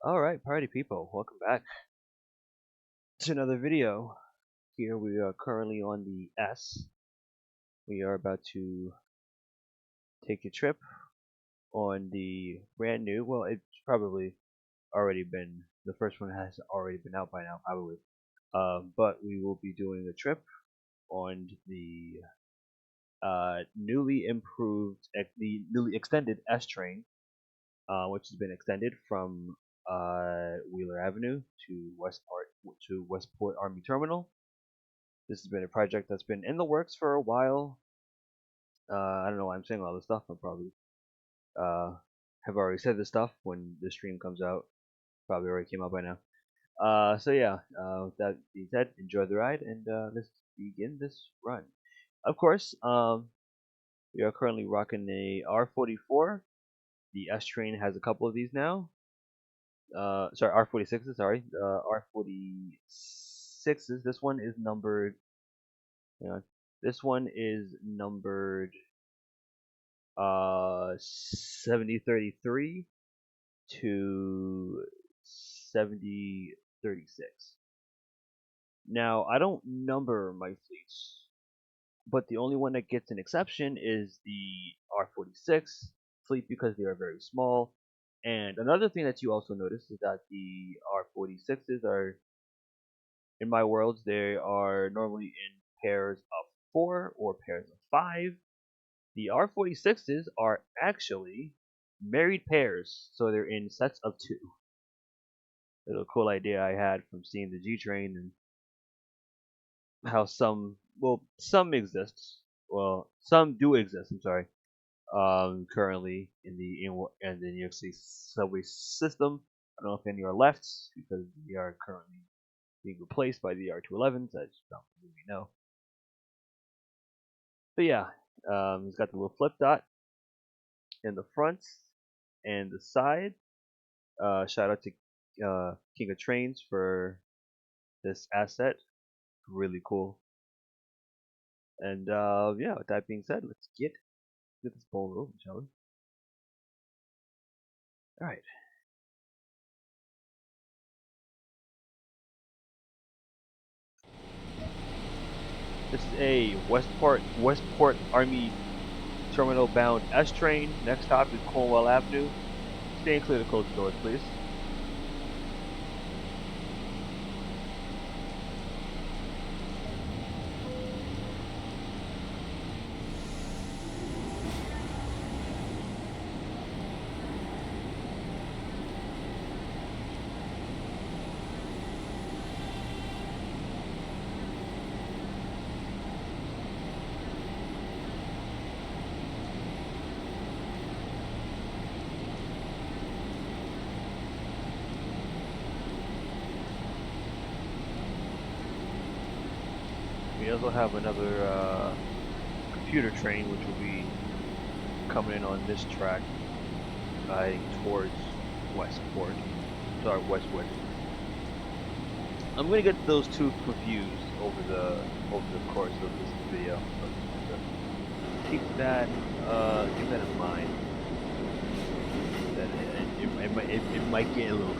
Alright, party people, welcome back to another video. Here we are currently on the S. We are about to take a trip on the brand new, well, it's probably already been, the first one has already been out by now, probably. But we will be doing a trip on the newly improved, the newly extended S train, which has been extended from Wheeler Avenue to Westport Army Terminal. This has been a project that's been in the works for a while. I don't know why I'm saying all this stuff. I probably uh, have already said this stuff when the stream comes out. Probably already came out by now. So yeah, with that being said, enjoy the ride and let's begin this run. Of course, we are currently rocking a R44. The S train has a couple of these now. Sorry, R46s. Sorry, R46s. This one is numbered. Hang on. This one is numbered 7033 to 7036. Now, I don't number my fleets, but the only one that gets an exception is the R46 fleet because they are very small. And another thing that you also notice is that the R46s are, in my worlds, they are normally in pairs of 4 or pairs of 5. The R46s are actually married pairs, so they're in sets of 2. Little cool idea I had from seeing the G train and how some exist. Well, some do exist. I'm sorry. Currently in the New York City subway system. I don't know if any are left because they are currently being replaced by the R211s. I just don't really know. But yeah, it's got the little flip dot in the front and the side. Shout out to King of Trainz for this asset. Really cool. And yeah, with that being said, let's get this ball rolling, shall we? All right. This is a Westport Army Terminal bound S train. Next stop is Cornwall Avenue. Staying clear to close the doors, please. We also have another computer train which will be coming in on this track, heading towards Westport. Sorry, Westwood. I'm gonna get those two confused over the course of this video. So keep that in mind. That it might get a little.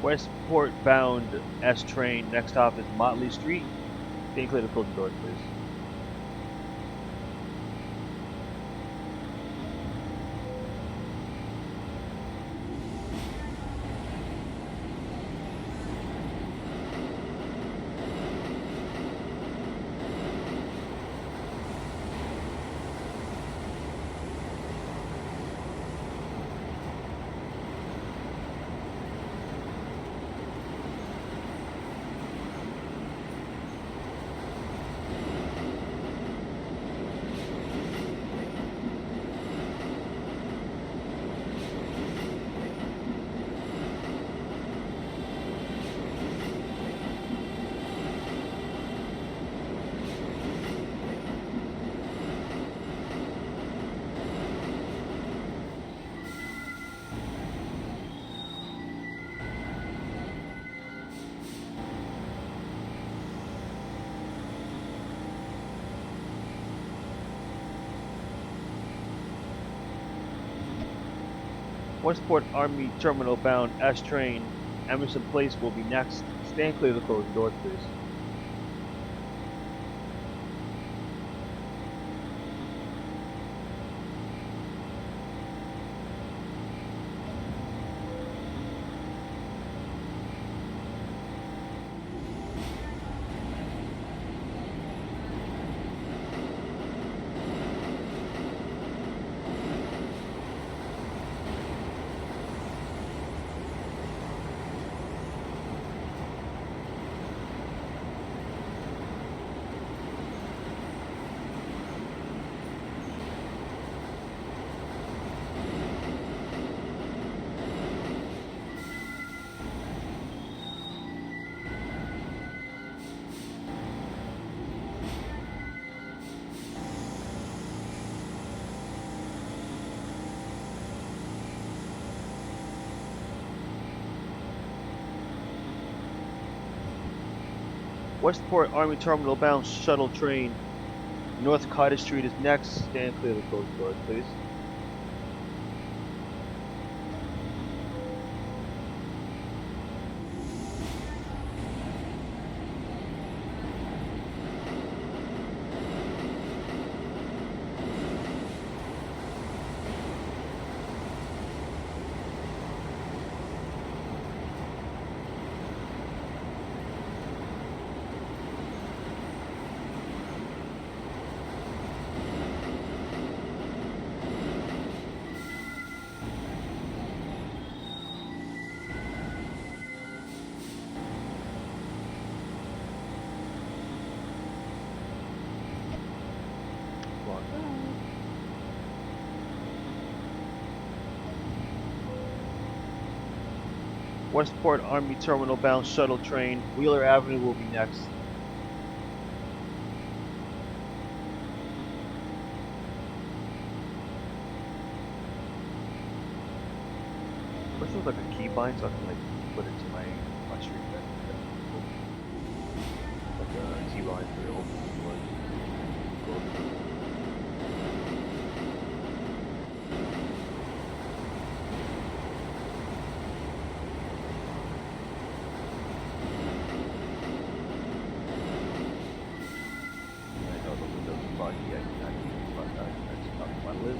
Westport bound S train. Next stop is Motley Street. Stay clear to close the doors, please. Westport Army Terminal bound S train, Emerson Place will be next. Stand clear of the closing doors, please. Westport Army Terminal bound shuttle train, North Cottage Street is next. Stand clear of the closing doors, please. Westport Army Terminal bound shuttle train, Wheeler Avenue will be next. This is like a key bind, so I can like put it to my street. Like a key bind for opening doors. I know the windows are foggy. I cannot use it, but that's not my lid.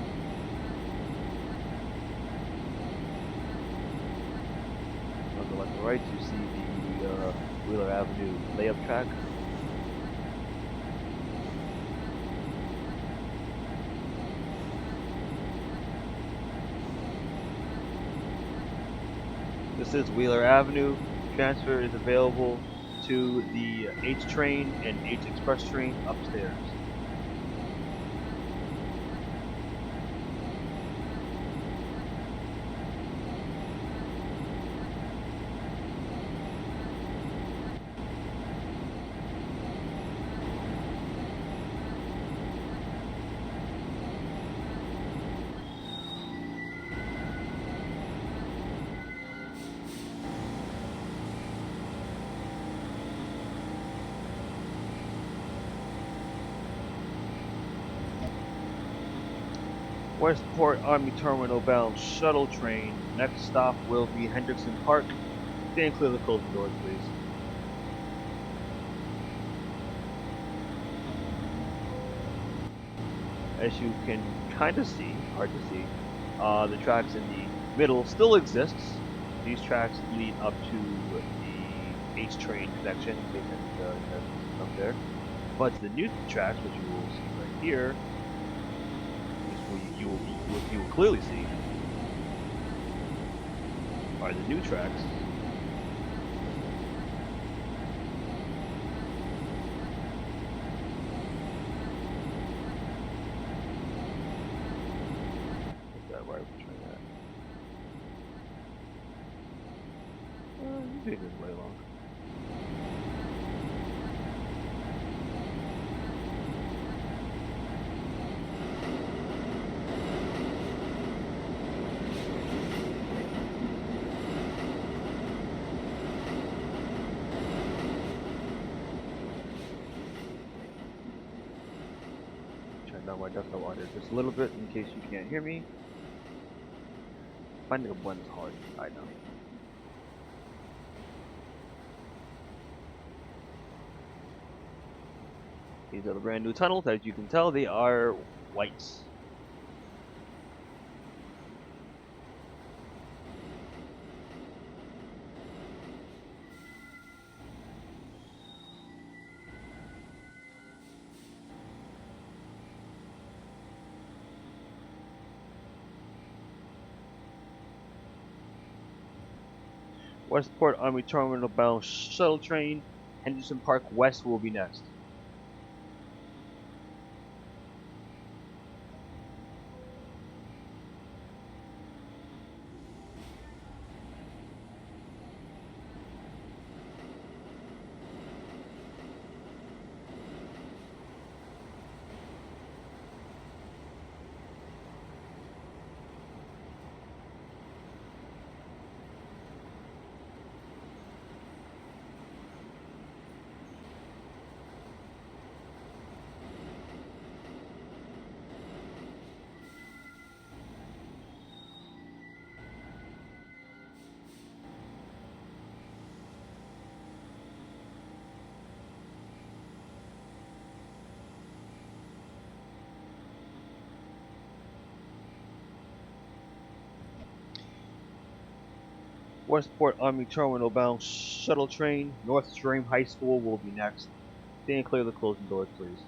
On the left and right, you see the Wheeler Avenue layup track. This is Wheeler Avenue. Transfer is available to the H train and H express train upstairs. Westport Army Terminal bound shuttle train. Next stop will be Hendrickson Park. Stand clear of the closing doors, please. As you can kind of see, hard to see, the tracks in the middle still exists. These tracks lead up to the H train connection, in case any has up there. But the new tracks, which you will see right here, you will clearly see, are the new tracks. Is that right? We're trying that. You did this way long. Turn down my desktop audio just a little bit in case you can't hear me. Finding a blend is hard. I know. These are the brand new tunnels. As you can tell, they are white. Westport Army Terminal bound shuttle train. Henderson Park West will be next. Westport Army Terminal bound shuttle train. North Stream High School will be next. Stand clear of the closing doors, please.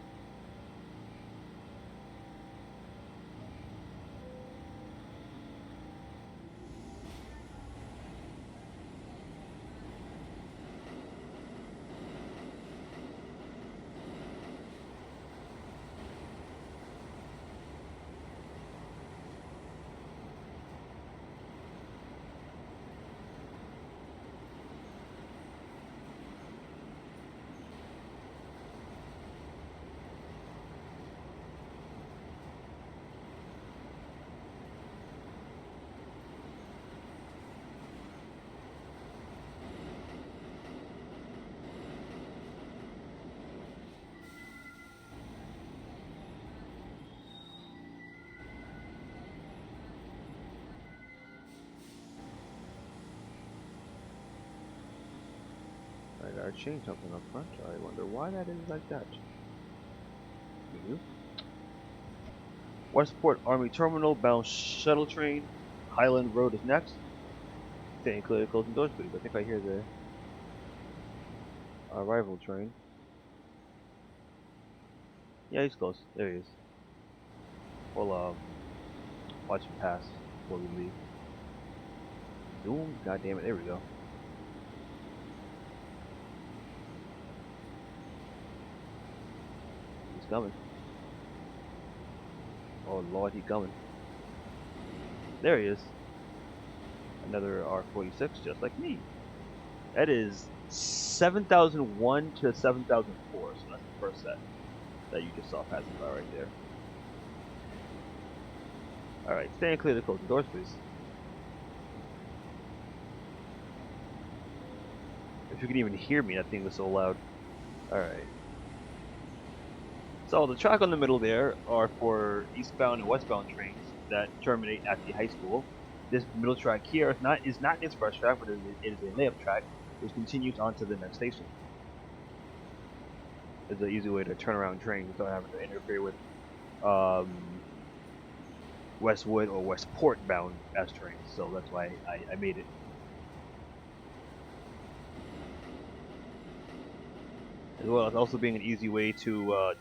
I gotta change something up front. I wonder why that is like that. Westport Army Terminal bound shuttle train. Highland Road is next. Staying clear of the closing doors, please. I think I hear the arrival train. Yeah, he's close. There he is. We'll watch him pass before we leave. Zoom. God damn it. There we go. He's coming. Oh lord, he's coming. There he is. Another R46, just like me. That is 7001 to 7004, so that's the first set that you just saw passing by right there. Alright, stand clear of the closing doors, please. If you can even hear me, that thing was so loud. Alright. So the track on the middle there are for eastbound and westbound trains that terminate at the high school. This middle track here is not an express track, but it is a layup track, which continues on to the next station. It's an easy way to turn around trains without having to interfere with Westwood or Westport bound S trains. So that's why I made it. As well as also being an easy way to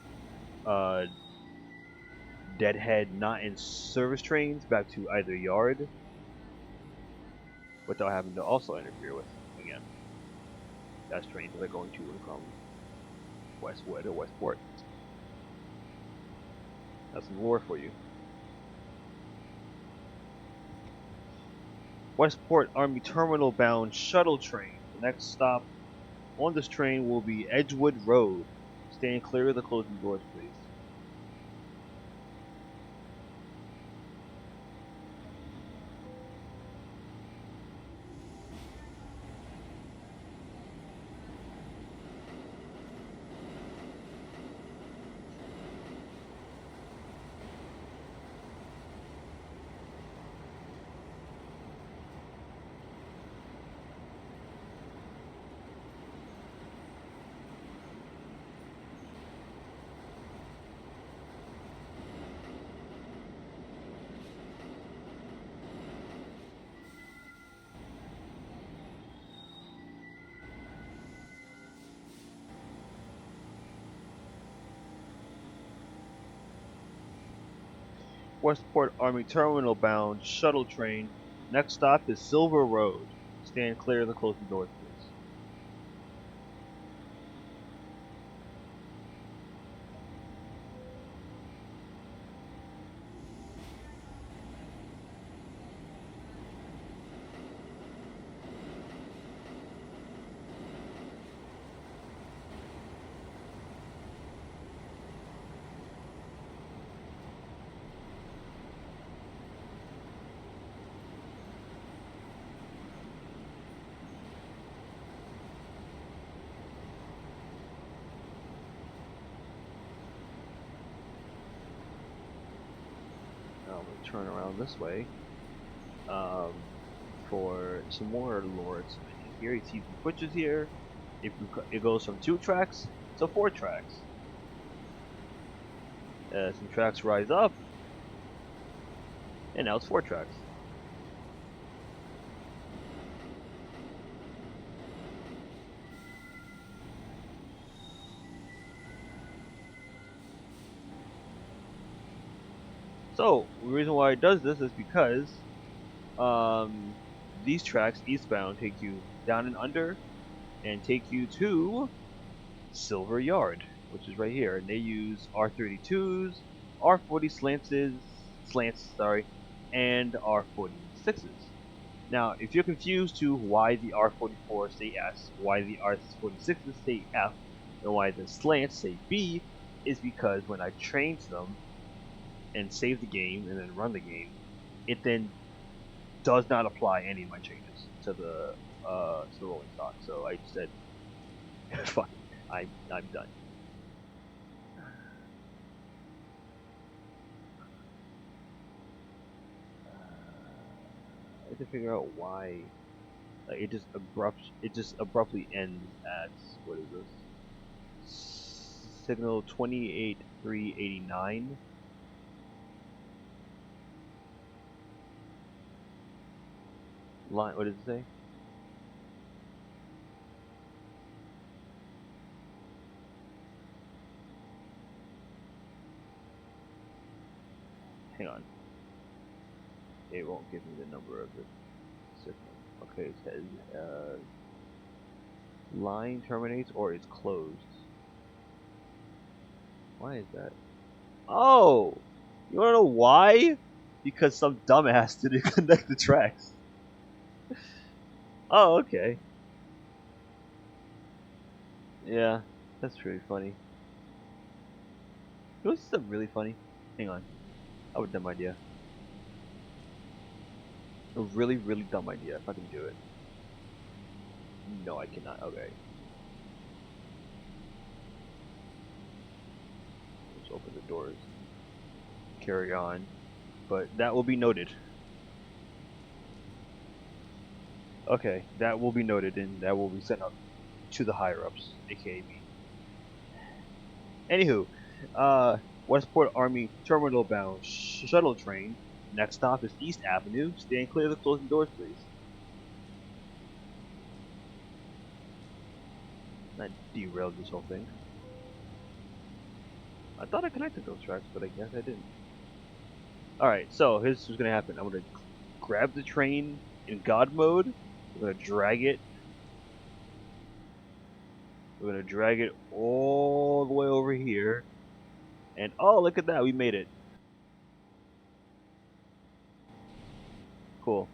deadhead not in service trains back to either yard without having to also interfere with, again, S trains that are going to and from Westwood or Westport. That's some lore for you. Westport Army Terminal bound shuttle train. The next stop on this train will be Edgewood Road. Stand clear of the closing doors, please. Westport Army Terminal bound shuttle train. Next stop is Silver Road. Stand clear of the closing doors, please. Now we turn around this way for some more lore expansion. Here you see the switches here. It goes from 2 tracks to 4 tracks. Some tracks rise up, and now it's 4 tracks. So the reason why it does this is because these tracks eastbound take you down and under, and take you to Silver Yard, which is right here. And they use R32s, slants, and R46s. Now, if you're confused to why the R44s say S, why the R46s say F, and why the slants say B, is because when I trained them and save the game and then run the game, it then does not apply any of my changes to the rolling stock. So I said, fuck, I'm done. I have to figure out why it just abruptly ends at, what is this? Signal 28389. Line, what does it say? Hang on. It won't give me the number of the signal. Okay, it says line terminates or is closed. Why is that? Oh! You wanna know why? Because some dumbass didn't connect the tracks. Oh, okay. Yeah, that's really funny. You know what's really funny? Hang on. I have a dumb idea. A really, really dumb idea if I can do it. No, I cannot. Okay. Let's open the doors. Carry on. But that will be noted. Okay, that will be noted and that will be sent up to the higher-ups, aka me. Anywho, Westport Army Terminal bound shuttle train. Next stop is East Avenue. Stand clear of the closing doors, please. That derailed this whole thing. I thought I connected those tracks, but I guess I didn't. Alright, so here's what's gonna happen. I'm gonna grab the train in God mode. We're gonna drag it. We're gonna drag it all the way over here. And oh, look at that, we made it. Cool.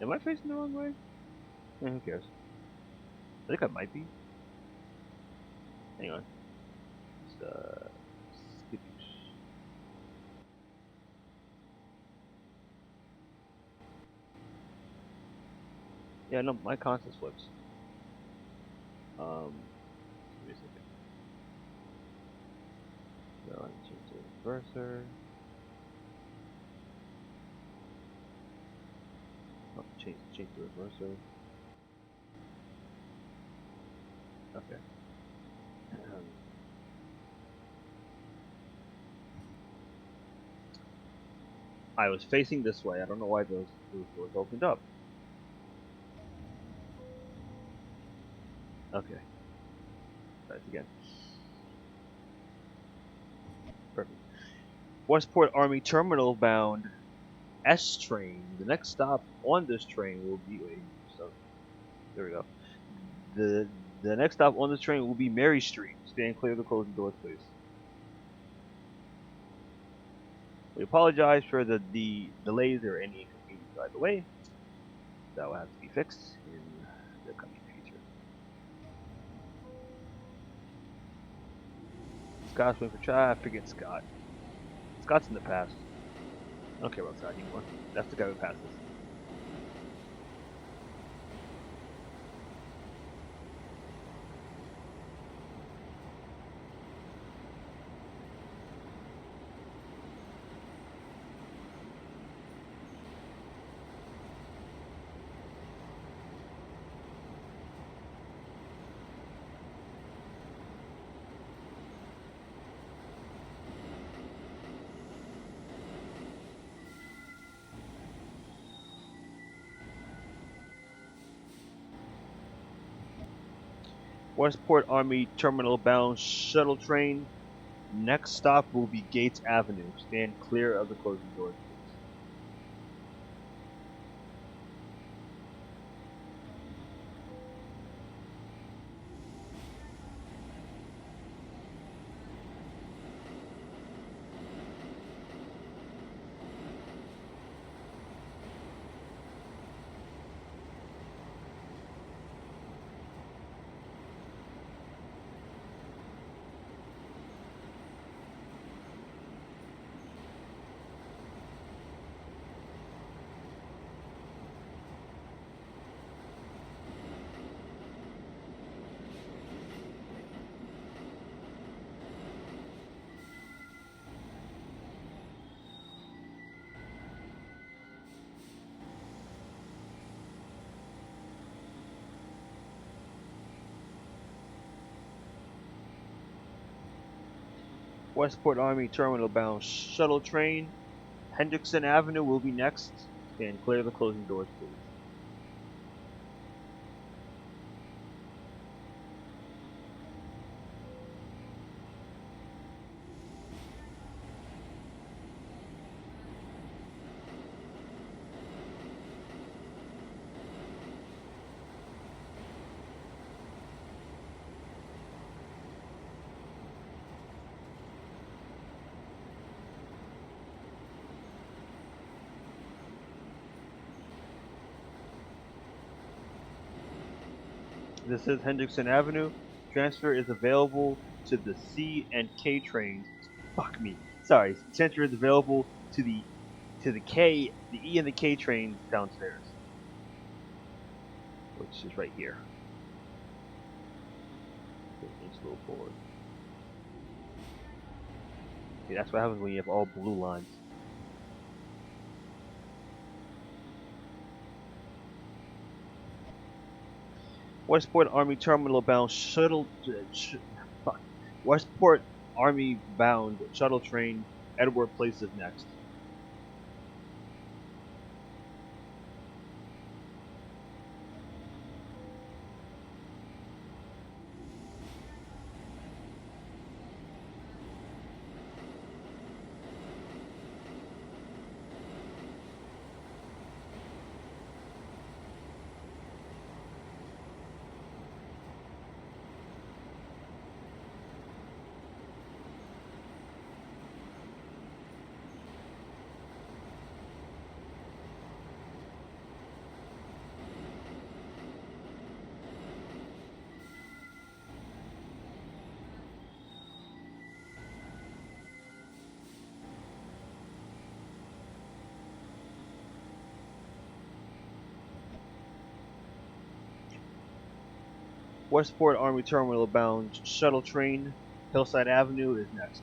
Am I facing the wrong way? Who cares? I think I might be. Hang on. Just, skittish. Yeah, no, my console flips. Give me a second. So I can change the reverser. Oh, change the reverser. Okay. I was facing this way. I don't know why those doors opened up. Okay. Try this again. Westport Army Terminal bound S train. The next stop on this train will be. Wait, so there we go. The next stop on this train will be Mary Street. Stand clear of the closing doors, please. We apologize for the delays or any inconvenience either way. That will have to be fixed in the coming future. Scott's waiting for traffic. Forget Scott. Scott's in the past. I don't care about Scott anymore. That's the guy who passes. Westport Army Terminal bound shuttle train. Next stop will be Gates Avenue. Stand clear of the closing doors, please. Westport Army Terminal bound shuttle train. Hendrickson Avenue will be next. Stand clear of the closing doors, please. This is Hendrickson Avenue. Transfer is available to the C and K trains. Fuck me. Sorry. Transfer is available to the K, the E and the K trains downstairs, which is right here. Okay, inch a little forward. See, that's what happens when you have all blue lines. Westport Army Terminal bound shuttle. Westport Army bound shuttle train. Edward Place is next. Westport Army Terminal bound shuttle train. Hillside Avenue is next.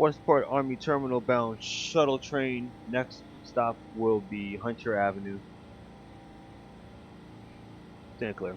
Westport Army Terminal bound shuttle train. Next stop will be Hunter Avenue. Stand clear.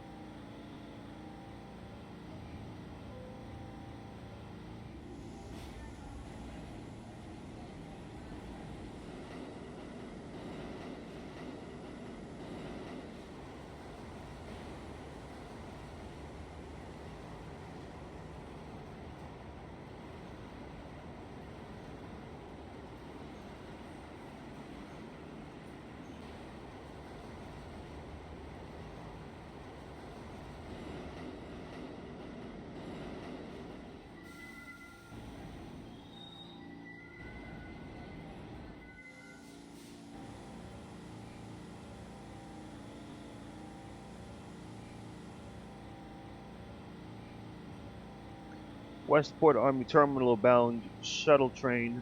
Westport Army Terminal bound shuttle train.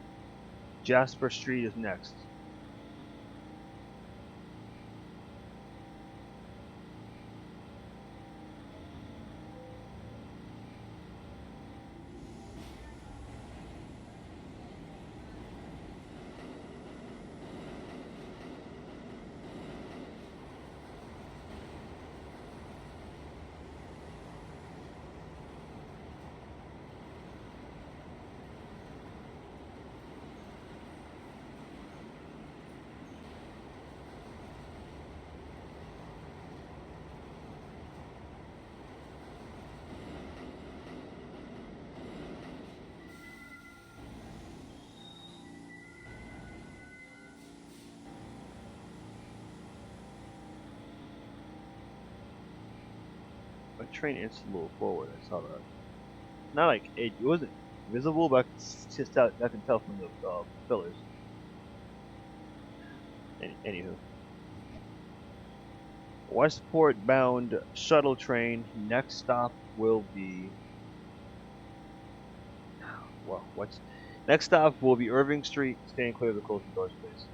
Jasper Street is next. My train inched a little forward. I saw that. Not like it wasn't visible, but I can tell from the pillars. Anywho, Westport bound shuttle train. Next stop will be well, what's next stop will be Irving Street. Staying clear of the closing doors, please.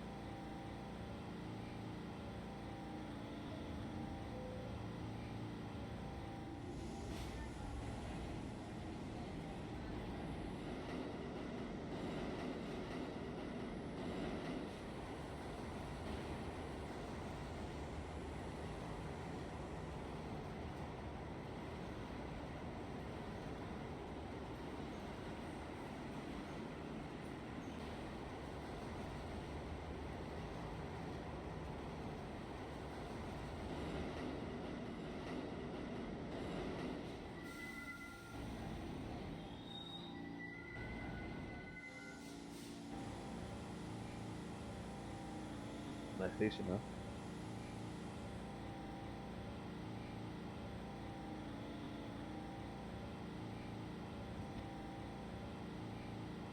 Nice station, huh?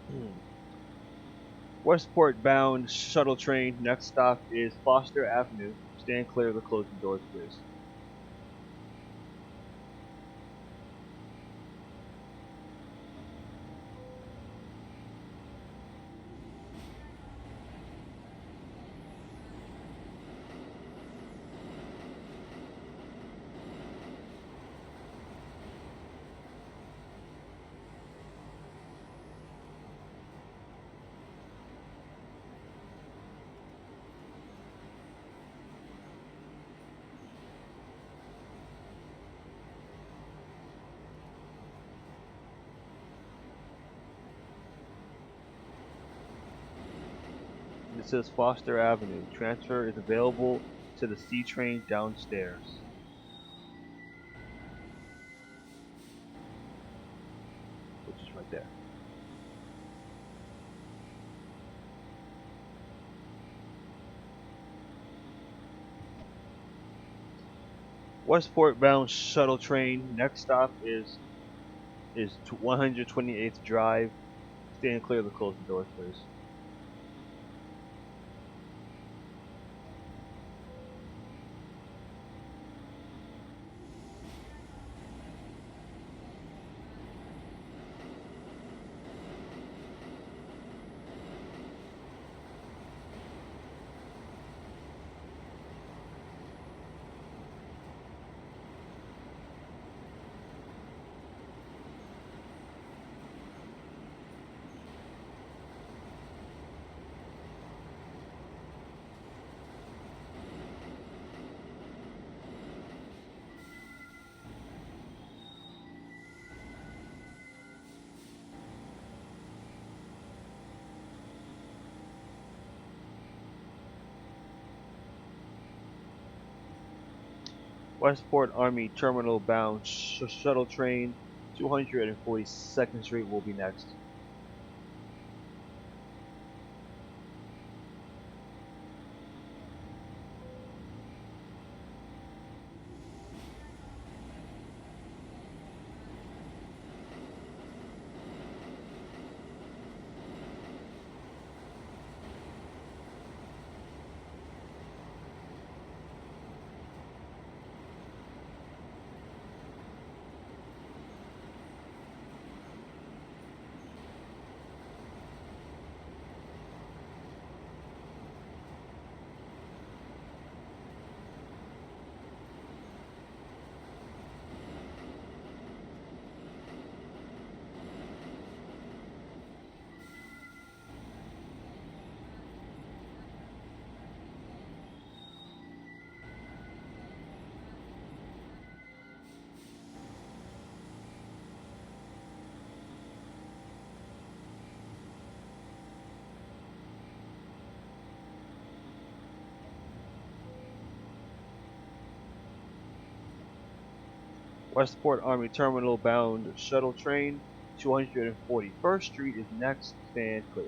Hmm. Westport bound shuttle train. Next stop is Foster Avenue. Stand clear of the closing doors, please. This is Foster Avenue. Transfer is available to the C train downstairs, which is right there. Westport bound shuttle train. Next stop is 128th Drive. Stand clear of the closing doors, please. Westport Army Terminal bound shuttle train 242nd Street will be next. Westport Army Terminal bound shuttle train 241st Street is next. Stand clear.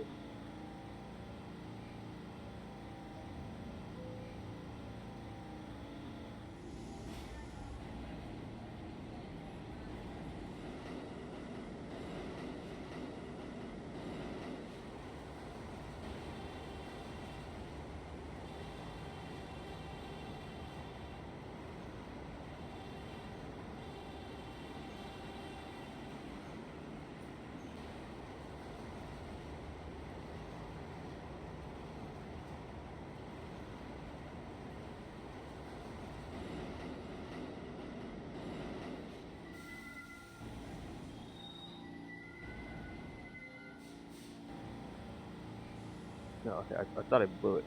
No, okay, I thought I blew it.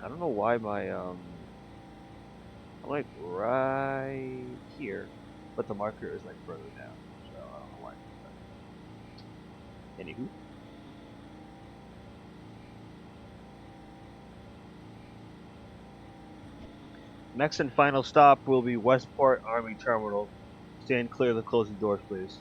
I don't know why I'm like right here, but the marker is like further down. So I don't know why I did that. Anywho, next and final stop will be Westport Army Terminal. Stand clear of the closing doors, please.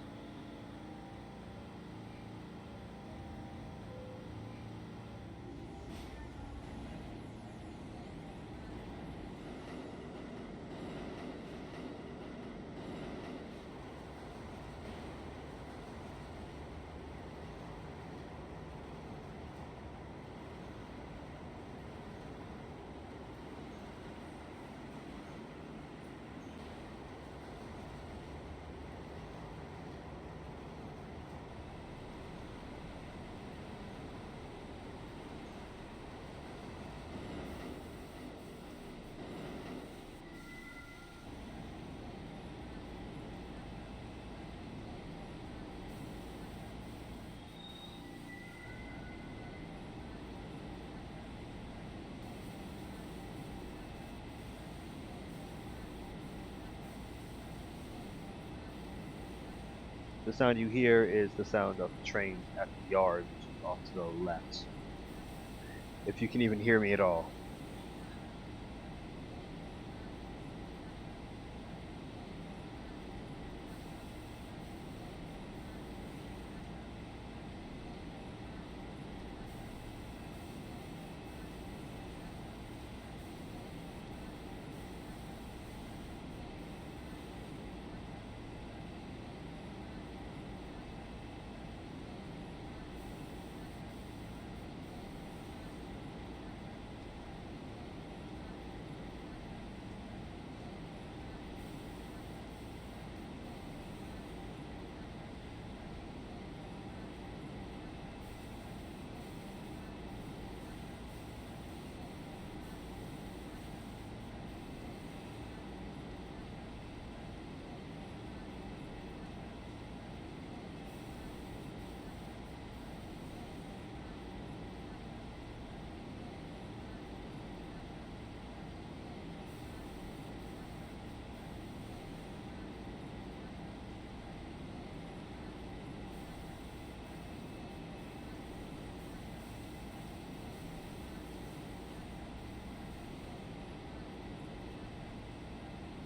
The sound you hear is the sound of trains at the yard, which is off to the left. If you can even hear me at all.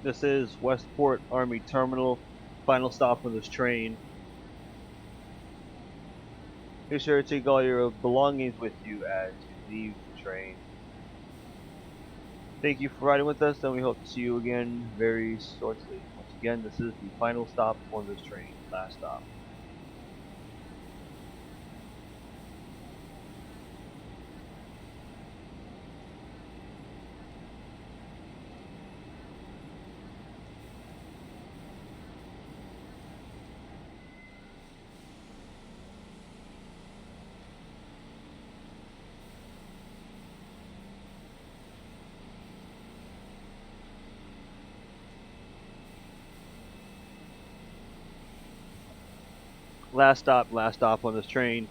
This is Westport Army Terminal. Final stop on this train. Be sure to take all your belongings with you as you leave the train. Thank you for riding with us, and we hope to see you again very shortly. Once again, this is the final stop on this train. Last stop. Last stop on this train.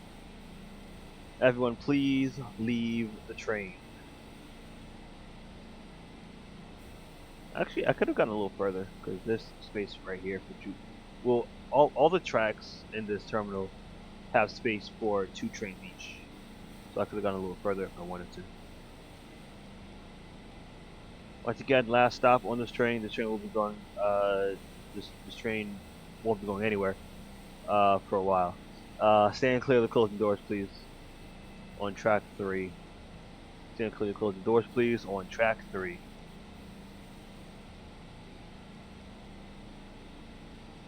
Everyone, please leave the train. Actually, I could have gone a little further because this space right here for two. Well, all the tracks in this terminal have space for 2 trains each, so I could have gone a little further if I wanted to. Once again, last stop on this train. This train will be going. This train won't be going anywhere for a while. Stand clear of the closing doors, please. On track 3. Stand clear of the closing doors, please. On track 3.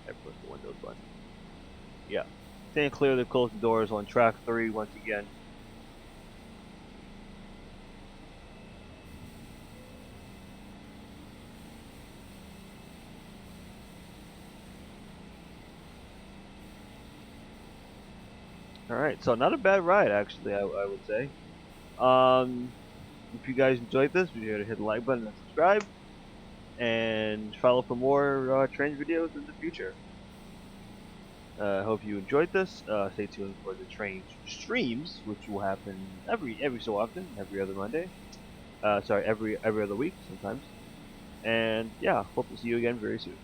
I push the Windows button. Yeah. Stand clear of the closing doors on track 3 once again. Alright, so not a bad ride actually, I would say. If you guys enjoyed this, be sure to hit the like button and subscribe. And follow for more Trainz videos in the future. I hope you enjoyed this. Stay tuned for the Trainz streams, which will happen every so often, every other Monday. Sorry, every other week sometimes. And yeah, hope to see you again very soon.